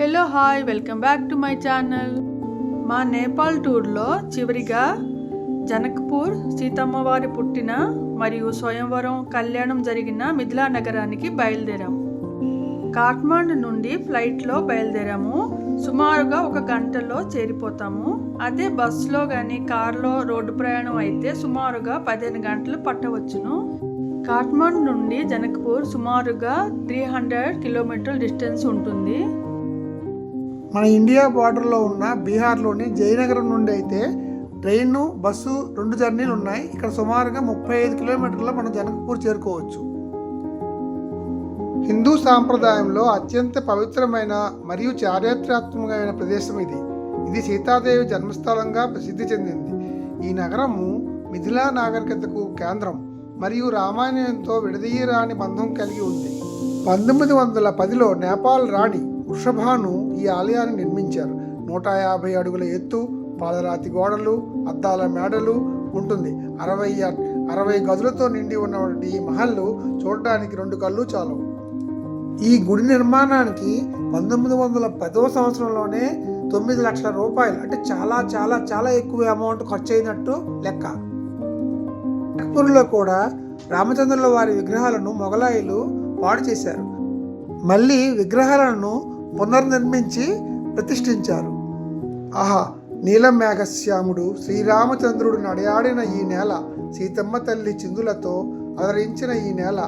Hello hi welcome back to my channel. మా నేపాల్ టూర్లో చివరిగా జనక్పూర్, సీతమ్మ వారి పుట్టిన మరియు స్వయంవరం కళ్యాణం జరిగిన మిథిలా నగరానికి బయలుదేరాము. కాఠ్మండు నుండి ఫ్లైట్లో బయలుదేరాము. సుమారుగా 1 గంటలో చేరిపోతాము. అదే బస్సులో కానీ కార్లో రోడ్డు ప్రయాణం అయితే సుమారుగా 15 గంటలు పట్టవచ్చును. కాఠ్మండు నుండి జనక్పూర్ సుమారుగా 300 కిలోమీటర్ల డిస్టెన్స్ ఉంటుంది. మన ఇండియా బార్డర్లో ఉన్న బీహార్లోని జయనగరం నుండి అయితే ట్రైను, బస్సు 2 జర్నీలు ఉన్నాయి. ఇక్కడ సుమారుగా 35 కిలోమీటర్ల మనం జనక్పూర్ చేరుకోవచ్చు. హిందూ సాంప్రదాయంలో అత్యంత పవిత్రమైన మరియు చారిత్రాత్మకమైన ప్రదేశం ఇది. ఇది సీతాదేవి జన్మస్థలంగా ప్రసిద్ధి చెందింది. ఈ నగరము మిథిలా నాగరికతకు కేంద్రం మరియు రామాయణంతో విడదీయరాని బంధం కలిగి ఉంది. 1910లో నేపాల్ రాణి వృషభాను ఈ ఆలయాన్ని నిర్మించారు. 150 అడుగుల ఎత్తు, పాలరాతి గోడలు, అద్దాల మేడలు ఉంటుంది. 60 గదులతో నిండి ఉన్న ఈ మహల్లు చూడడానికి 2 కళ్ళు చాలవు. ఈ గుడి నిర్మాణానికి 1910వ సంవత్సరంలోనే 9 లక్షల రూపాయలు, అంటే చాలా చాలా చాలా ఎక్కువ అమౌంట్ ఖర్చు అయినట్టు లెక్క. జనక్పూర్లో కూడా రామచంద్రుల వారి విగ్రహాలను మొఘలాయులు పాడు చేశారు. మళ్ళీ విగ్రహాలను పునర్నిర్మించి ప్రతిష్ఠించారు. ఆహా, నీలం మేఘశ్యాముడు శ్రీరామచంద్రుడు నడయాడిన ఈ నేల, సీతమ్మ తల్లి చిందులతో అలరించిన ఈ నేల,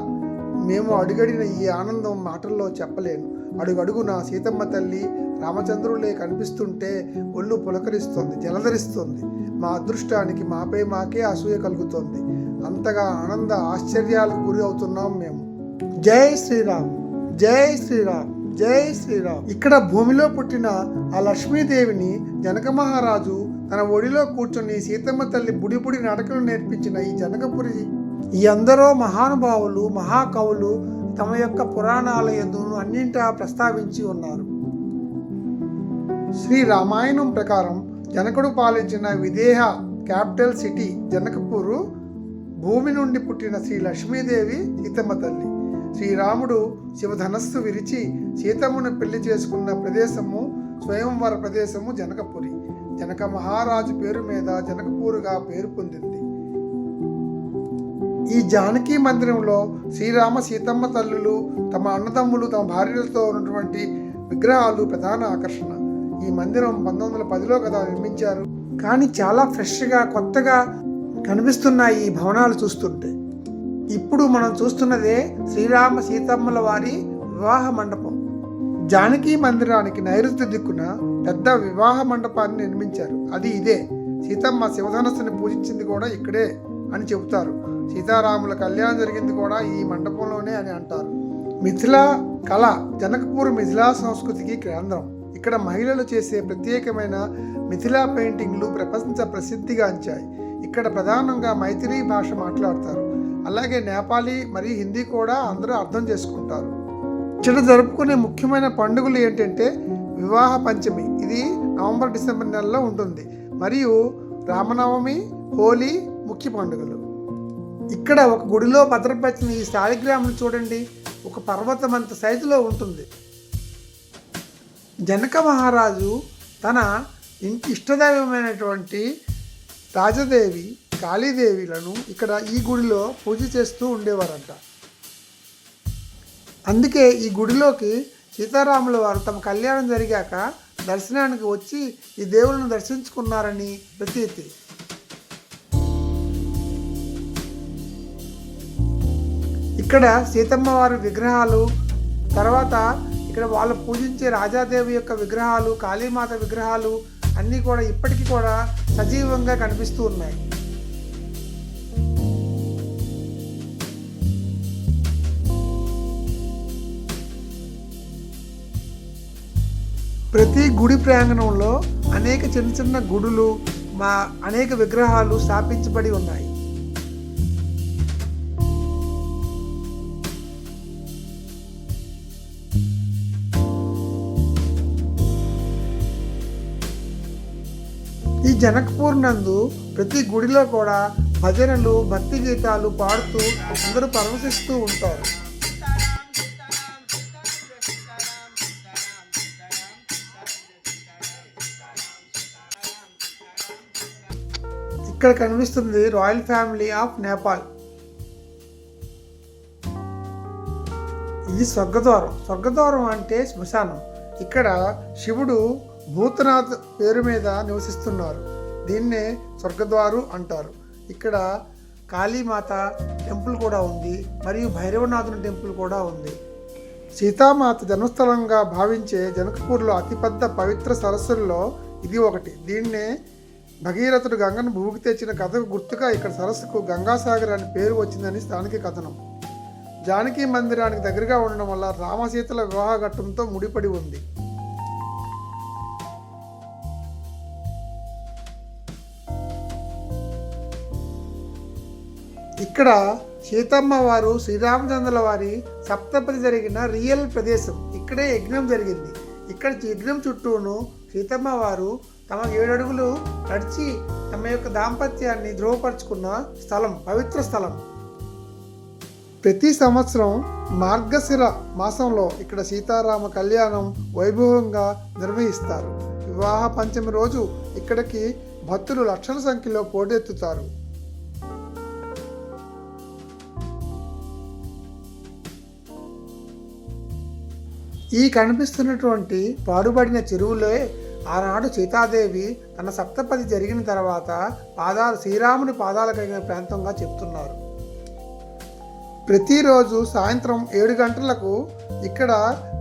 మేము అడుగడిన ఈ ఆనందం మాటల్లో చెప్పలేను. అడుగడుగున సీతమ్మ తల్లి, రామచంద్రులే కనిపిస్తుంటే ఒళ్ళు పులకరిస్తుంది, జలధరిస్తుంది. మా అదృష్టానికి మాకే అసూయ కలుగుతోంది. అంతగా ఆనంద ఆశ్చర్యాలకు గురి అవుతున్నాం మేము. జై శ్రీరామ్, జై శ్రీరామ్, జై శ్రీరామ్. ఇక్కడ భూమిలో పుట్టిన ఆ లక్ష్మీదేవిని జనక మహారాజు తన ఒడిలో కూర్చొని సీతమ్మ తల్లి బుడి నడకలు నేర్పించిన ఈ జనకపురి, ఈ ఎందరో మహానుభావులు, మహాకవులు తమ యొక్క పురాణాల యందును అన్నింటా ప్రస్తావించి ఉన్నారు. శ్రీ రామాయణం ప్రకారం జనకుడు పాలించిన విదేహ క్యాపిటల్ సిటీ జనకపూరు, భూమి నుండి పుట్టిన శ్రీ లక్ష్మీదేవి సీతమ్మ తల్లి. శ్రీరాముడు శివధనస్సు విరిచి సీతమ్మను పెళ్లి చేసుకున్న ప్రదేశము, స్వయంవర ప్రదేశము జనకపురి. జనక మహారాజు పేరు మీద జనకపూరుగా పేరు పొందింది. ఈ జానకీ మందిరంలో శ్రీరామ సీతమ్మ తల్లులు, తమ అన్నదమ్ములు, తమ భార్యలతో ఉన్నటువంటి విగ్రహాలు ప్రధాన ఆకర్షణ. ఈ మందిరం 1910లో కదా నిర్మించారు. కానీ చాలా ఫ్రెష్గా, కొత్తగా కనిపిస్తున్నాయి ఈ భవనాలు చూస్తుంటే. ఇప్పుడు మనం చూస్తున్నదే శ్రీరామ సీతమ్మల వారి వివాహ మండపం. జానకీ మందిరానికి నైరుతి దిక్కున పెద్ద వివాహ మండపాన్ని నిర్మించారు. అది ఇదే. సీతమ్మ శివధనస్సుని పూజించింది కూడా ఇక్కడే అని చెబుతారు. సీతారాముల కళ్యాణం జరిగింది కూడా ఈ మండపంలోనే అని అంటారు. మిథిలా కళ జనకపూర్ మిథిలా సంస్కృతికి కేంద్రం. ఇక్కడ మహిళలు చేసే ప్రత్యేకమైన మిథిలా పెయింటింగ్లు ప్రపంచ ప్రసిద్ధిగాంచాయి. ఇక్కడ ప్రధానంగా మైథిలీ భాష మాట్లాడతారు. అలాగే నేపాలీ మరియు హిందీ కూడా అందరూ అర్థం చేసుకుంటారు. ఇక్కడ జరుపుకునే ముఖ్యమైన పండుగలు ఏంటంటే వివాహ పంచమి, ఇది నవంబర్-డిసెంబర్ నెలలో ఉంటుంది. మరియు రామనవమి, హోలీ ముఖ్య పండుగలు. ఇక్కడ ఒక గుడిలో భద్రపరిచిన ఈ శాలిగ్రామం చూడండి, ఒక పర్వతం అంత సైజులో ఉంటుంది. జనక మహారాజు తన ఇంటి ఇష్టదైవమైనటువంటి రాజదేవి, కాళీదేవిలను ఇక్కడ ఈ గుడిలో పూజ చేస్తూ ఉండేవారంట. అందుకే ఈ గుడిలోకి సీతారాముల వారు తమ కళ్యాణం జరిగాక దర్శనానికి వచ్చి ఈ దేవులను దర్శించుకున్నారని ప్రతీతి. ఇక్కడ సీతమ్మ వారి విగ్రహాలు, తర్వాత ఇక్కడ వాళ్ళు పూజించే రాజాదేవి యొక్క విగ్రహాలు, కాళీమాత విగ్రహాలు అన్నీ కూడా ఇప్పటికీ కూడా సజీవంగా కనిపిస్తూ ఉన్నాయి. ప్రతి గుడి ప్రాంగణంలో అనేక చిన్న చిన్న గుడులు, అనేక విగ్రహాలు స్థాపించబడి ఉన్నాయి. ఈ జనక్పూర్ నందు ప్రతి గుడిలో కూడా భజనలు, భక్తి గీతాలు పాడుతూ అందరూ పరవశిస్తూ ఉంటారు. ఇక్కడ కనిపిస్తుంది రాయల్ ఫ్యామిలీ ఆఫ్ నేపాల్. ఇది స్వర్గద్వారం. స్వర్గద్వారం అంటే శ్మశానం. ఇక్కడ శివుడు భూతనాథ్ పేరు మీద నివసిస్తున్నారు. దీన్నే స్వర్గద్వారు అంటారు. ఇక్కడ కాళీమాత టెంపుల్ కూడా ఉంది, మరియు భైరవనాథుని టెంపుల్ కూడా ఉంది. సీతామాత జన్మస్థలంగా భావించే జనకపూర్లో అతిపెద్ద పవిత్ర సరస్సుల్లో ఇది ఒకటి. దీన్నే భగీరథుడు గంగను భూమికి తెచ్చిన కథకు గుర్తుగా ఇక్కడ సరస్సుకు గంగాసాగర్ అని పేరు వచ్చిందని స్థానిక కథనం. జానకి మందిరానికి దగ్గరగా ఉండడం వల్ల రామసీతల వివాహ ఘట్టంతో ముడిపడి ఉంది. ఇక్కడ సీతమ్మ వారు శ్రీరామచంద్రుల వారి సప్తపది జరిగిన రియల్ ప్రదేశం. ఇక్కడే యజ్ఞం జరిగింది. ఇక్కడ యజ్ఞం చుట్టూను సీతమ్మ వారు తమ 7 అడుగులు నడిచి తమ యొక్క దాంపత్యాన్ని ధృవపరుచుకున్న స్థలం, పవిత్ర స్థలం. ప్రతి సంవత్సరం మార్గశిర మాసంలో ఇక్కడ సీతారామ కళ్యాణం వైభవంగా నిర్వహిస్తారు. వివాహ పంచమి రోజు ఇక్కడికి భక్తులు లక్షల సంఖ్యలో పోటెత్తుతారు. ఈ కనిపిస్తున్నటువంటి పాడుబడిన చెరువులే ఆనాడు సీతాదేవి తన సప్తపది జరిగిన తర్వాత శ్రీరాముని పాదాలు కలిగిన ప్రాంతంగా చెప్తున్నారు. ప్రతిరోజు సాయంత్రం 7 గంటలకు ఇక్కడ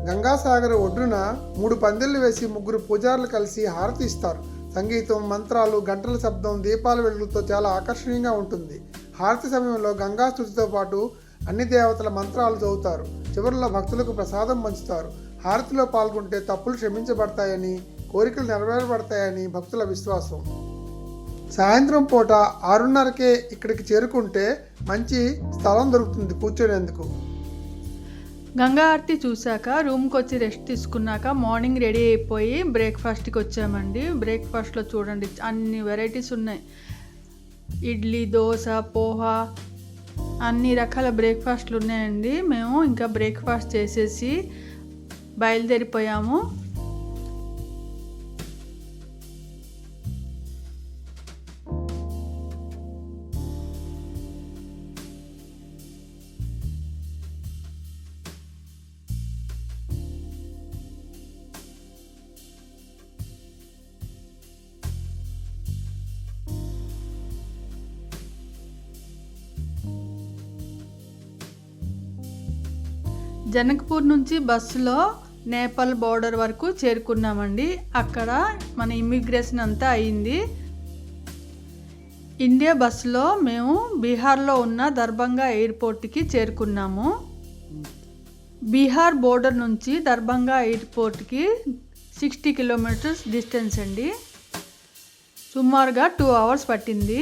గంగాసాగర్ ఒడ్డున 3 పందిళ్లు వేసి 3 పూజారులు కలిసి హారతి ఇస్తారు. సంగీతం, మంత్రాలు, గంటల శబ్దం, దీపాల వెలుగులతో చాలా ఆకర్షణీయంగా ఉంటుంది. హారతి సమయంలో గంగా స్తుతితో పాటు అన్ని దేవతల మంత్రాలు చదువుతారు. చివరిలో భక్తులకు ప్రసాదం పంచుతారు. హారతిలో పాల్గొంటే తప్పులు క్షమించబడతాయని, కోరికలు నెరవేరబడతాయని భక్తుల విశ్వాసం. సాయంత్రం పూట 6:30కే ఇక్కడికి చేరుకుంటే మంచి స్థలం దొరుకుతుంది కూర్చోనేందుకు. గంగా ఆరతి చూశాక రూమ్కి వచ్చి రెస్ట్ తీసుకున్నాక మార్నింగ్ రెడీ అయిపోయి బ్రేక్ఫాస్ట్కి వచ్చామండి. బ్రేక్ఫాస్ట్లో చూడండి అన్ని వెరైటీస్ ఉన్నాయి. ఇడ్లీ, దోశ, పోహా, అన్ని రకాల బ్రేక్ఫాస్ట్లు ఉన్నాయండి. మేము ఇంకా బ్రేక్ఫాస్ట్ చేసేసి బయలుదేరిపోయాము. జనకపూర్ నుంచి బస్సులో నేపాల్ బోర్డర్ వరకు చేరుకున్నామండి. అక్కడ మన ఇమ్మిగ్రేషన్ అంతా అయింది. ఇండియా బస్సులో మేము బీహార్లో ఉన్న దర్భంగా ఎయిర్పోర్ట్కి చేరుకున్నాము. బీహార్ బోర్డర్ నుంచి దర్భంగా ఎయిర్పోర్ట్కి 60 కిలోమీటర్స్ డిస్టెన్స్ అండి. సుమారుగా 2 అవర్స్ పట్టింది.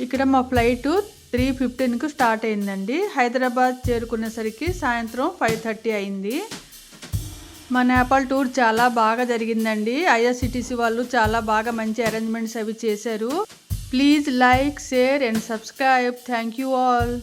ఇక్కడ మా ఫ్లైటు 3:15కు స్టార్ట్ అయిందండి. హైదరాబాద్ చేరుకునేసరికి సాయంత్రం 5:30 అయింది. మా నేపాల్ టూర్ చాలా బాగా జరిగిందండి. ఐఆర్సిటిసి వాళ్ళు చాలా బాగా మంచి అరేంజ్మెంట్స్ అవి చేశారు. Please like, share and subscribe. Thank you all.